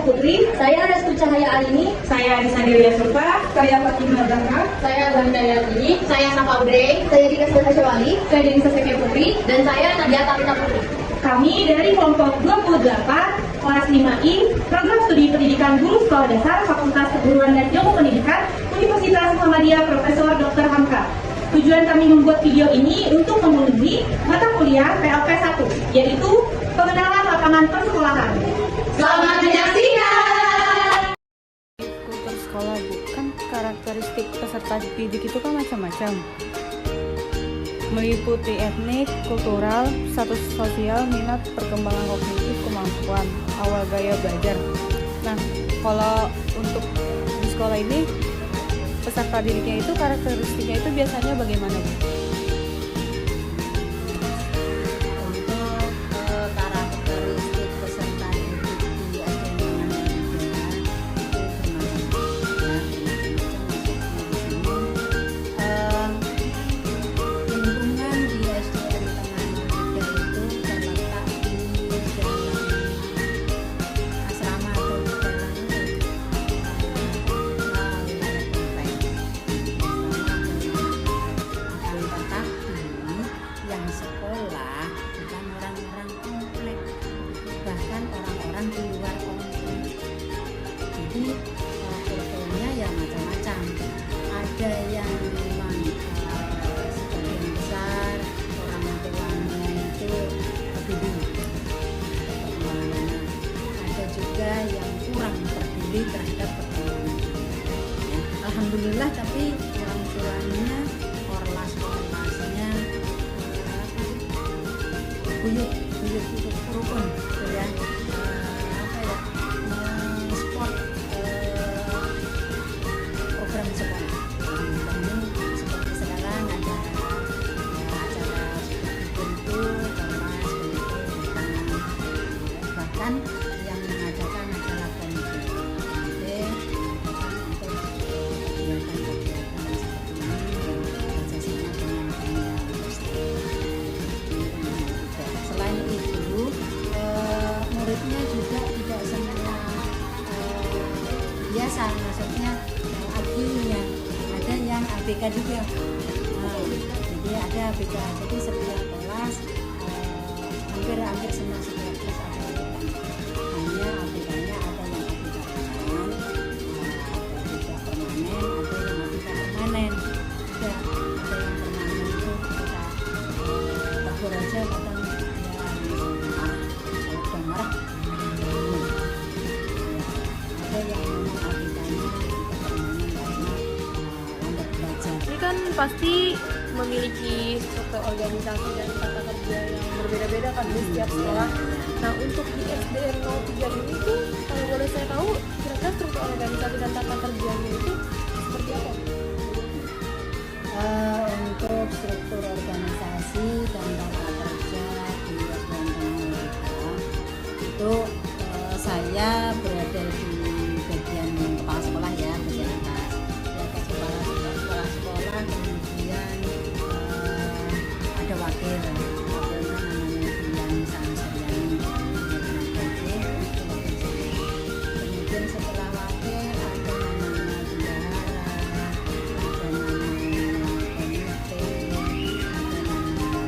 Putri. Saya Restu Cahaya Alini. Saya Anissa Delia Surpa. Saya Fatimah Zahra. Saya Banda Yati. Saya Safa Udrey. Saya Dika Syawali. Saya Denisa Sekia Putri. Dan saya Nadia Talita Putri. Kami dari kelompok 28, kelas 5I, program studi pendidikan guru sekolah dasar Fakultas Keguruan dan Ilmu Pendidikan Universitas Muhammadiyah Profesor Dr. Hamka. Tujuan kami membuat video ini untuk memenuhi mata kuliah PLP 1, yaitu pengenalan lapangan persekolahan. Selamat menyaksikan! Kultur sekolah, bukan karakteristik peserta didik itu kan macam-macam, meliputi etnik, kultural, status sosial, minat, perkembangan kognitif, kemampuan, awal gaya belajar. Nah, kalau untuk di sekolah ini peserta didiknya itu karakteristiknya itu biasanya bagaimana, Bu? Untuk karakteristik peserta didik di SD lingkungan di SDN Tenganan Muda itu terletak di dalam asrama atau di dalam tetapi yang sekolah bukan orang-orang komplek, bahkan orang-orang di luar komplek. Jadi fotonya ya macam-macam. Ada yang memang sebagian besar orang tuanya itu peduli perkembangan. Ada juga yang kurang peduli terhadap perkembangan. Ya, alhamdulillah, tapi orang tuanya orlasnya buyut rukun gitu ya, support program sekolah. Ini seperti sekarang ada acara seperti ormas begitu, bahkan yang mengadakan adalah komite untuk kegiatan-kegiatan seperti ini bekerjasama dengan selain itu, muridnya juga tidak semua biasa, maksudnya ABG-nya, ada yang ABK juga. Jadi ada ABK, jadi setiap kelas hampir semua setiap kelas ada ABK. Hanya ABK-nya ada yang ABK ringan, ada ABK permanen, ada yang ABK permanen. Ada yang permanen itu kita tegur aja, kadang marah. Ada yang memang ABK-nya permanen karena lambat belajar. Ini kan pasti memiliki struktur organisasi dan tata kerja yang berbeda-beda kan di setiap sekolah. Nah, untuk di SDN 03 ini tuh kalau boleh saya tahu kira-kira struktur organisasi dan tata kerjanya itu seperti apa? Untuk struktur organisasi dan tata kerja di SDN 03 itu saya berada di bagian kepala sekolah ya, bagian atas ya, kepala sekolah, kemudian ada wakilnya namanya Dian Sansariani. Kemudian setelah wakil ada namanya bendahara, ada namanya komite, ada namanya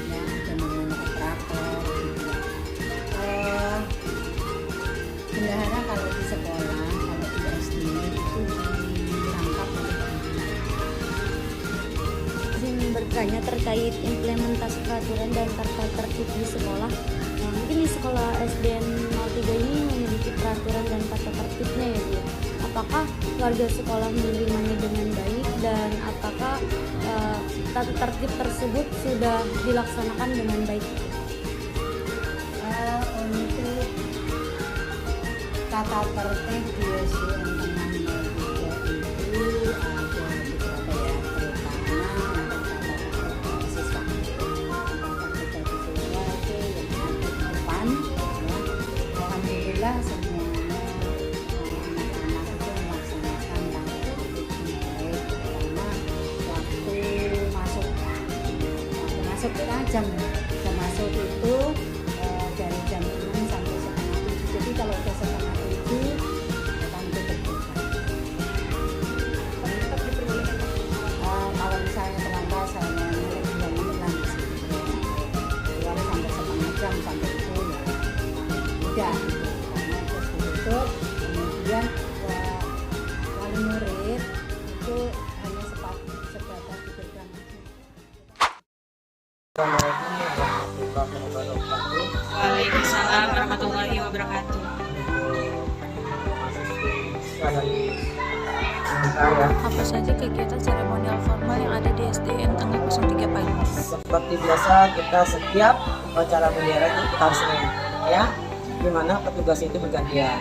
ya, ada namanya operator gitu. Bendahara kalau di sekolah, kalau di SD itu dirangkap oleh Izin bertanya terkait implementasi peraturan dan tata tertib di sekolah. Nah, mungkin di sekolah SDN 03 ini memiliki peraturan dan tata tertibnya ya, Bu. Apakah warga sekolah menerimanya dengan baik dan apakah tata tertib tersebut sudah dilaksanakan dengan baik? Untuk tata tertib di SDN Tenganan Muda itu ada beberapa ya, terutama untuk tata tertib siswa. Tata tertib siswa itu yang ada di depan ya. Alhamdulillah semuanya anak-anak itu melaksanakan tata tertib dengan baik, terutama waktu masuk kita jam masuk itu dari jam 6 sampai setengah 7. Jadi kalau udah Assalamualaikum warahmatullahi wabarakatuh. Waalaikumsalam warahmatullahi wabarakatuh. Dari saya Apa saja kegiatan seremonial formal yang ada di SDN tanggal 03 pagi? seperti biasa kita setiap upacara bendera itu kita harus ya, dimana petugasnya itu bergantian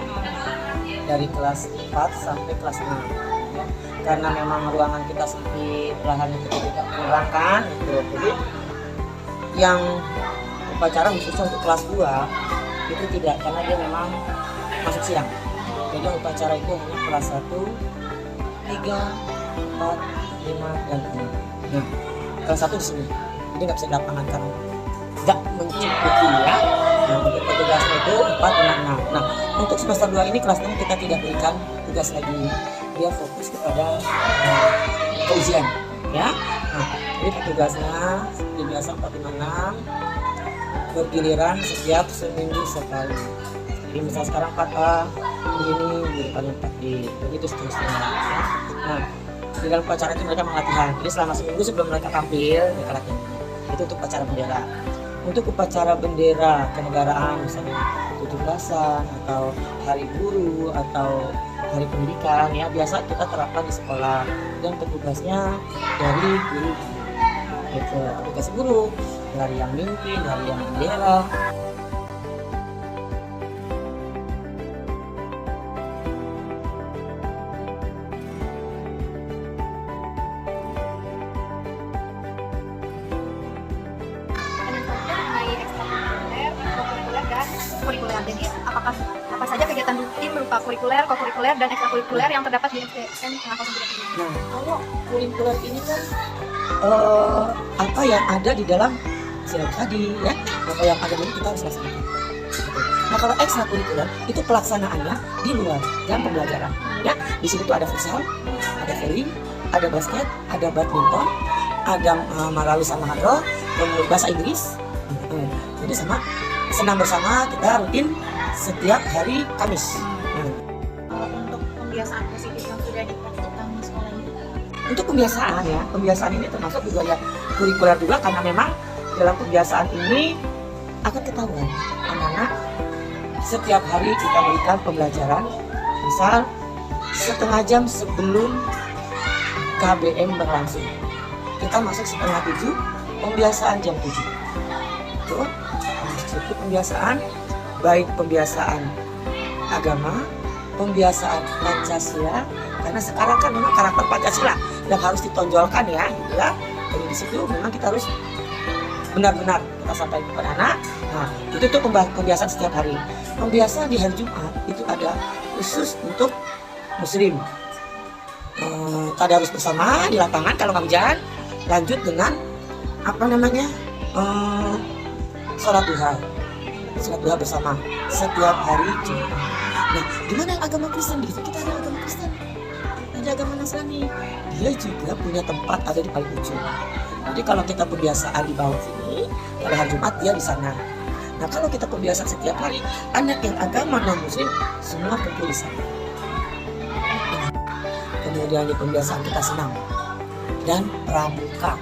dari kelas 4 sampai kelas 6 ya. Karena memang ruangan kita sempit, lahan kita tidak kurang kan gitu. Jadi yang upacara khususnya untuk kelas 2 itu tidak, karena dia memang masuk siang. Jadi upacara itu hanya kelas 1, 3, 4, 5, dan 6. Nah, kelas 1 di sini. Jadi nggak bisa di lapangan karena nggak mencukupi ya. Nah, untuk petugasnya itu 4, 5, 6. Nah, untuk semester 2 ini kelas 6 kita tidak berikan tugas lagi. Dia fokus kepada keujian ya. Nah, jadi petugasnya seperti biasa 4, 5, 6 bergiliran setiap seminggu sekali. Jadi misal sekarang 4A begini, di depannya 4D, begitu seterusnya. Nah, di dalam upacara itu mereka latihan. Jadi selama seminggu sebelum mereka tampil, mereka latihan. Itu untuk upacara bendera. Untuk upacara bendera kenegaraan, misalnya 17-an atau hari guru atau hari pendidikan ya, biasa kita terapkan di sekolah dan petugasnya dari guru. Itu tugas guru, dari yang mimpin, dari yang bendera. mengenai ekstrakurikuler, kurikuler dan kurikuler. Jadi apa saja kegiatan rutin berupa kurikuler, kokurikuler dan ekstrakurikuler yang terdapat di SDN tanggal 03 ini? Nah, kalau kurikuler ini kan apa yang ada di dalam silang tadi ya, apa yang ada ini kita harus laksanakan. Nah, kalau ekstrakurikuler itu pelaksanaannya di luar jam pembelajaran ya. Di sini tuh ada futsal, ada volley, ada basket, ada badminton, ada marawis sama hadroh, bahasa Inggris. Jadi sama senam bersama kita rutin setiap hari Kamis. Untuk pembiasaan positif yang sudah dipraktikkan di sekolah ini? Untuk pembiasaan ya, pembiasaan ini termasuk juga ya kurikuler juga, karena memang dalam pembiasaan ini akan ketahuan anak-anak setiap hari kita berikan pembelajaran, misal setengah jam sebelum KBM berlangsung. Kita masuk setengah 7, pembiasaan jam 7. Tuh, itu pembiasaan, baik pembiasaan agama, pembiasaan Pancasila, karena sekarang kan memang karakter Pancasila yang harus ditonjolkan ya, gitu ya. Jadi di situ memang kita harus benar-benar kita sampaikan kepada anak. Nah, itu tuh pembiasaan setiap hari. Pembiasaan di hari Jumat itu ada khusus untuk Muslim. Tadarus bersama di lapangan kalau nggak hujan, lanjut dengan apa namanya sholat duha bersama setiap hari Jumat. Nah, gimana agama Kristen? Di kita ada agama Kristen, ada agama Nasrani, dia juga punya tempat ada di paling ujung. Jadi kalau kita pembiasaan di bawah sini, pada hari Jumat dia di sana. Nah, kalau kita pembiasaan setiap hari, anak yang agama non Muslim semua kumpul di sana. Kemudian di pembiasaan kita senam dan pramuka,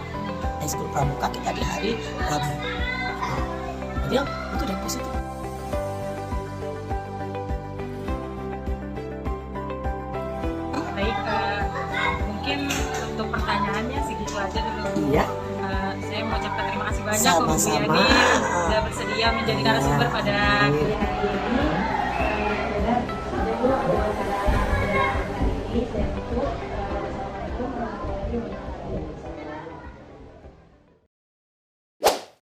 ekskul pramuka kita di hari Rabu. Jadi itu udah positif. Baik, mungkin untuk pertanyaannya segitu aja dulu. Iya. Saya mau ucapkan terima kasih banyak Sama-sama. Bu Yani sudah bersedia menjadi narasumber pada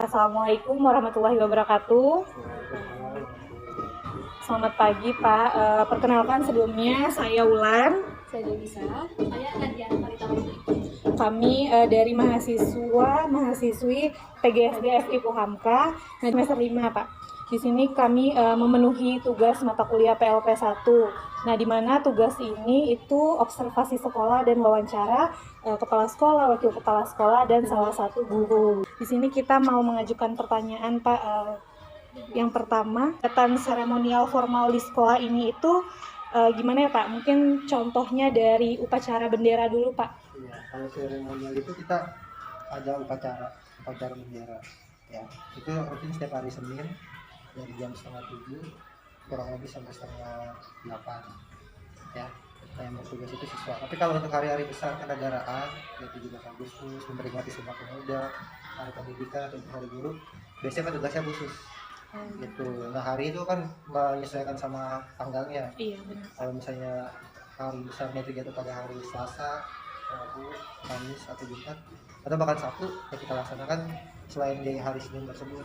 Assalamualaikum warahmatullahi wabarakatuh. Selamat pagi Pak. Perkenalkan sebelumnya saya Wulan. Saya Devisa, saya Nadia Marita. Kami dari mahasiswi PGSD FIP Hamka semester 5 Pak. Di sini kami memenuhi tugas mata kuliah PLP 1. Nah, di mana tugas ini itu observasi sekolah dan wawancara kepala sekolah, wakil kepala sekolah, dan salah satu guru. Di sini kita mau mengajukan pertanyaan Pak. Yang pertama, kegiatan seremonial formal di sekolah ini itu gimana ya Pak? Mungkin contohnya dari upacara bendera dulu Pak. Iya, kalau seremonial itu kita ada upacara upacara bendera. Ya, itu rutin setiap hari Senin dari jam 6:30 kurang lebih sampai 7:30 ya. Yang bertugas itu siswa. Tapi kalau untuk hari-hari besar kenegaraan, yaitu 17 Agustus, memperingati Sumpah Pemuda, Hari Pendidikan atau Hari Guru, biasanya petugasnya khusus. Gitu. Nah, hari itu kan menyesuaikan sama tanggalnya. Iya, benar. Kalau misalnya hari besarnya itu jatuh pada hari Selasa, Rabu, Kamis atau Jumat, atau bahkan Sabtu, yang kita laksanakan selain di hari Senin tersebut.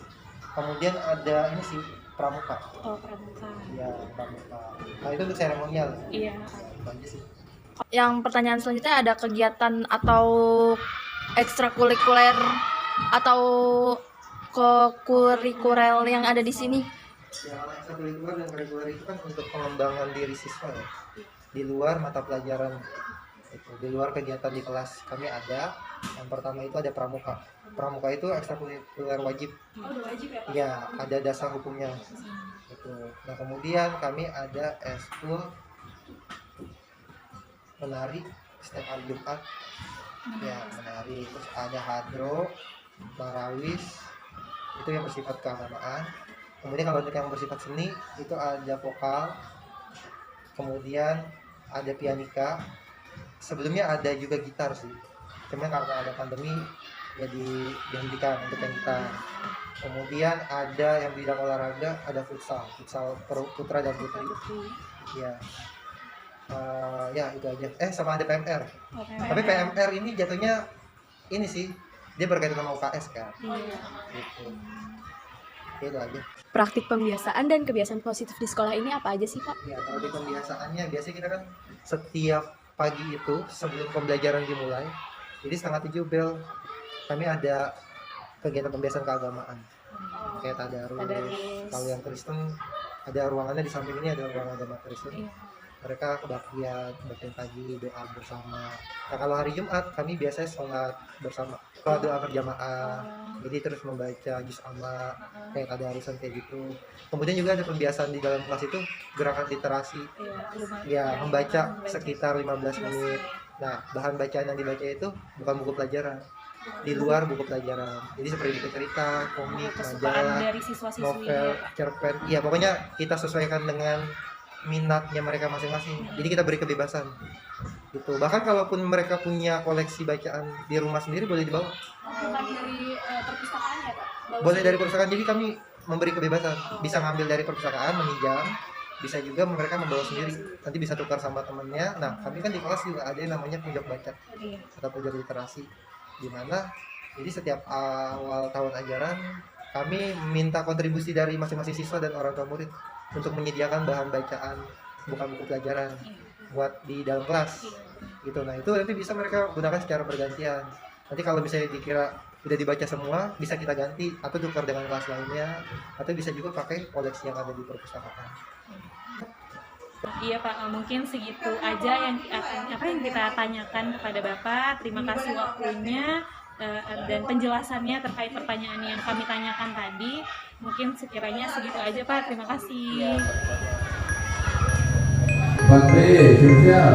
Kemudian ada ini sih pramuka. Oh, pramuka. Ya, pramuka. Nah, itu untuk seremonial. Iya. Itu aja sih. Yang pertanyaan selanjutnya, ada kegiatan atau ekstrakurikuler atau kurikuler yang ada di sini? Ya, kalau ekstrakurikuler dan kurikuler itu kan untuk pengembangan diri siswa ya. Di luar mata pelajaran itu, di luar kegiatan di kelas kami ada. Yang pertama itu ada pramuka. Pramuka itu ekstrakurikuler wajib. Oh, udah wajib ya, Pak? Ya, ada dasar hukumnya. Gitu. Nah, kemudian kami ada eskul menari setiap hari Jumat. Ya, menari. Terus ada hadro, marawis, itu yang bersifat keagamaan. Kemudian kalau untuk yang bersifat seni itu ada vokal, kemudian ada pianika. Sebelumnya ada juga gitar sih, cuma karena ada pandemi jadi dihentikan untuk yang gitar. Kemudian ada yang bidang olahraga, ada futsal putra dan putri. Ya, ya itu aja. Sama ada PMR. Oh, Tapi PMR ini jatuhnya ini sih, dia berkaitan sama UKS kan. Iya. Gitu. Itu aja. Praktik pembiasaan dan kebiasaan positif di sekolah ini apa aja sih, Pak? Ya, kalau di pembiasaannya biasanya kita kan setiap pagi itu sebelum pembelajaran dimulai, jadi 6:30 bel, kami ada kegiatan pembiasaan keagamaan kayak tadarus. Kalau yang Kristen ada ruangannya di samping ini, ada ruangan agama Kristen. Mereka kebaktian pagi, doa bersama. Nah, kalau hari Jumat kami biasanya sholat bersama, sholat doa berjamaah. Jadi terus membaca juz amma kayak tadarusan kayak gitu. Kemudian juga ada pembiasaan di dalam kelas itu gerakan literasi. Ya, membaca sekitar 15 menit. Nah, bahan bacaan yang dibaca itu bukan buku pelajaran, di luar buku pelajaran. Jadi seperti buku cerita, komik, majalah, Dari siswa-siswi. novel, cerpen. Iya, pokoknya kita sesuaikan dengan minatnya mereka masing-masing. Jadi kita beri kebebasan. Gitu. Bahkan kalaupun mereka punya koleksi bacaan di rumah sendiri boleh dibawa. Bukan dari perpustakaan ya, Pak? Boleh dari perpustakaan. Jadi kami memberi kebebasan. Bisa ngambil dari perpustakaan, meminjam. Bisa juga mereka membawa sendiri. Nanti bisa tukar sama temennya. Nah, kami kan di kelas juga ada yang namanya pojok baca atau pojok literasi. Di mana jadi setiap awal tahun ajaran kami minta kontribusi dari masing-masing siswa dan orang tua murid untuk menyediakan bahan bacaan, bukan buku pelajaran, buat di dalam kelas gitu. Nah, itu nanti bisa mereka gunakan secara bergantian. Nanti kalau misalnya dikira udah dibaca semua, bisa kita ganti atau tukar dengan kelas lainnya, atau bisa juga pakai koleksi yang ada di perpustakaan. Iya, Pak, mungkin segitu aja yang kita tanyakan kepada Bapak. Terima kasih waktunya dan penjelasannya terkait pertanyaan yang kami tanyakan tadi. Mungkin sekiranya segitu aja, Pak. Terima kasih. Bakri, Jogja.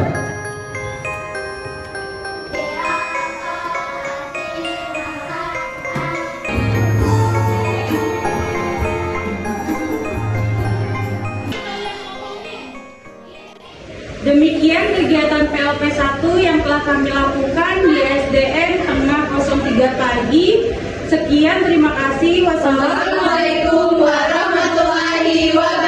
Demikian kegiatan PLP 1 yang telah kami lakukan di SDN Tengah 03 pagi. Sekian, terima kasih. Wassalamualaikum warahmatullahi wabarakatuh.